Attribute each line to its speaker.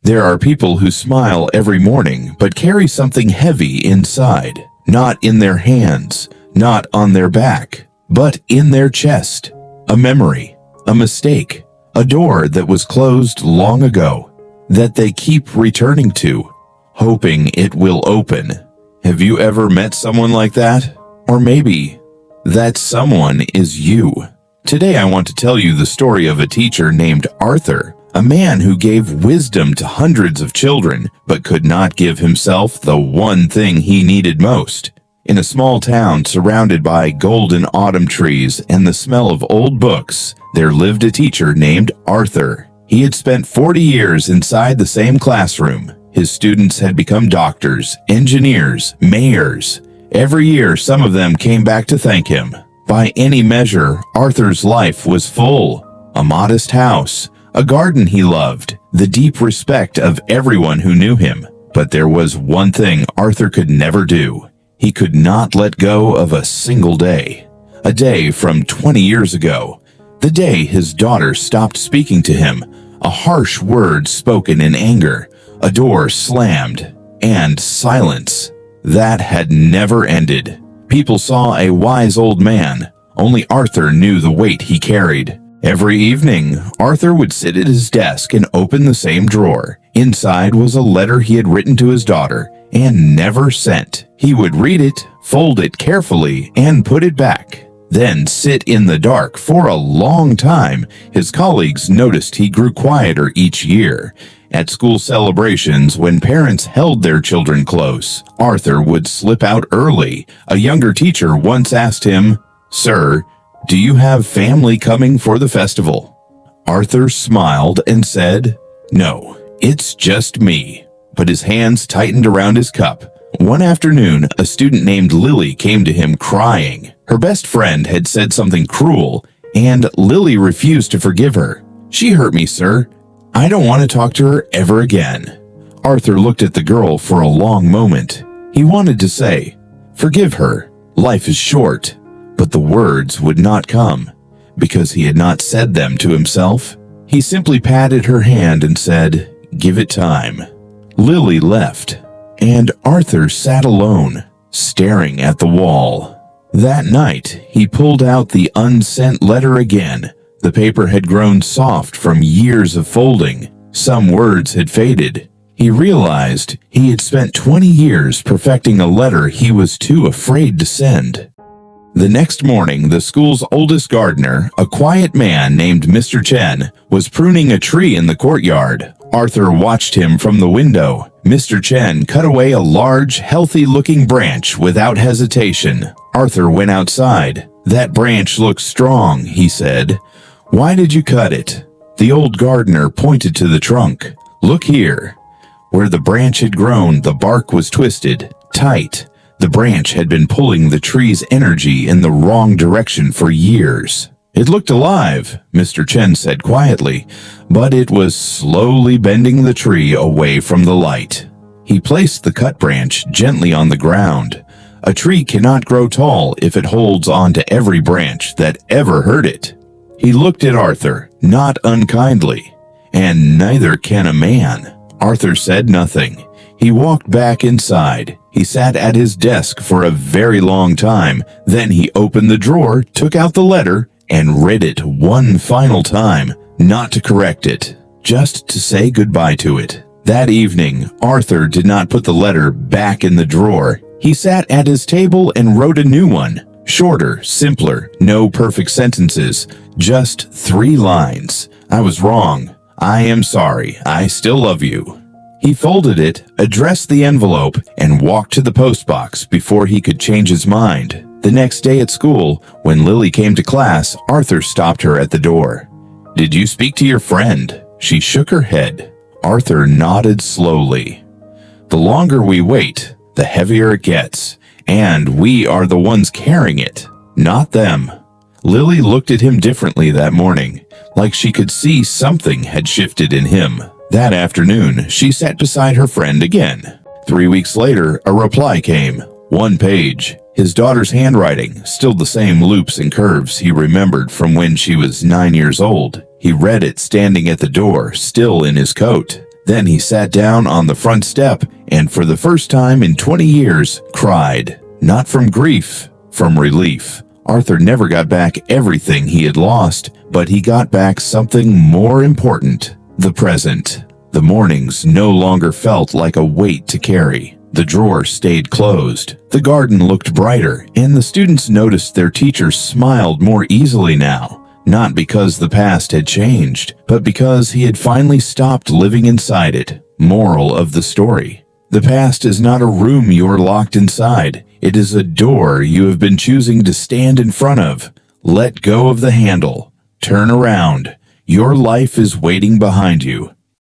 Speaker 1: There are people who smile every morning but carry something heavy inside, not in their hands, not on their back, but in their chest. A memory, a mistake, a door that was closed long ago, that they keep returning to, hoping it will open. Have you ever met someone like that? Or maybe that someone is you. Today I want to tell you the story of a teacher named Arthur, a man who gave wisdom to hundreds of children, but could not give himself the one thing he needed most. In a small town surrounded by golden autumn trees and the smell of old books, there lived a teacher named Arthur. He had spent 40 years inside the same classroom. His students had become doctors, engineers, mayors. Every year, some of them came back to thank him. By any measure, Arthur's life was full. A modest house, a garden he loved, the deep respect of everyone who knew him. But there was one thing Arthur could never do. He could not let go of a single day. A day from 20 years ago. The day his daughter stopped speaking to him. A harsh word spoken in anger. A door slammed. And silence. That had never ended. People saw a wise old man. Only Arthur knew the weight he carried. Every evening, Arthur would sit at his desk and open the same drawer. Inside was a letter he had written to his daughter and never sent. He would read it, fold it carefully, and put it back. Then sit in the dark for a long time. His colleagues noticed he grew quieter each year. At school celebrations, when parents held their children close, Arthur would slip out early. A younger teacher once asked him, "Sir, do you have family coming for the festival?" Arthur smiled and said, "No, it's just me." But his hands tightened around his cup. One afternoon, a student named Lily came to him crying. Her best friend had said something cruel, and Lily refused to forgive her. "She hurt me, sir. I don't want to talk to her ever again." Arthur looked at the girl for a long moment. He wanted to say, "Forgive her. Life is short." But the words would not come, because he had not said them to himself. He simply patted her hand and said, "Give it time." Lily left, and Arthur sat alone, staring at the wall. That night, he pulled out the unsent letter again. The paper had grown soft from years of folding. Some words had faded. He realized he had spent 20 years perfecting a letter he was too afraid to send. The next morning, the school's oldest gardener, a quiet man named Mr. Chen, was pruning a tree in the courtyard. Arthur watched him from the window. Mr. Chen cut away a large, healthy-looking branch without hesitation. Arthur went outside. "That branch looks strong," he said. "Why did you cut it?" The old gardener pointed to the trunk. "Look here." Where the branch had grown, the bark was twisted, tight. The branch had been pulling the tree's energy in the wrong direction for years. "It looked alive," Mr. Chen said quietly, "but it was slowly bending the tree away from the light." He placed the cut branch gently on the ground. A tree cannot grow tall if it holds on to every branch that ever hurt it. He looked at Arthur, not unkindly. "And neither can a man." Arthur said nothing. He walked back inside. He sat at his desk for a very long time. Then he opened the drawer, took out the letter, and read it one final time, not to correct it, just to say goodbye to it. That evening, Arthur did not put the letter back in the drawer. He sat at his table and wrote a new one. Shorter, simpler, no perfect sentences, just 3 lines. "I was wrong. I am sorry. I still love you." He folded it, addressed the envelope, and walked to the postbox before he could change his mind. The next day at school, when Lily came to class, Arthur stopped her at the door. "Did you speak to your friend?" She shook her head. Arthur nodded slowly. "The longer we wait, the heavier it gets, and we are the ones carrying it, not them." Lily looked at him differently that morning, like she could see something had shifted in him. That afternoon, she sat beside her friend again. 3 weeks later, a reply came. 1 page. His daughter's handwriting, still the same loops and curves he remembered from when she was 9 years old. He read it standing at the door, still in his coat. Then he sat down on the front step and for the first time in 20 years cried. Not from grief, from relief. Arthur never got back everything he had lost, but he got back something more important: the present. The mornings no longer felt like a weight to carry. The drawer stayed closed. The garden looked brighter, and the students noticed their teachers smiled more easily now. Not because the past had changed, but because he had finally stopped living inside it. Moral of the story: the past is not a room you are locked inside. It is a door you have been choosing to stand in front of. Let go of the handle. Turn around. Your life is waiting behind you.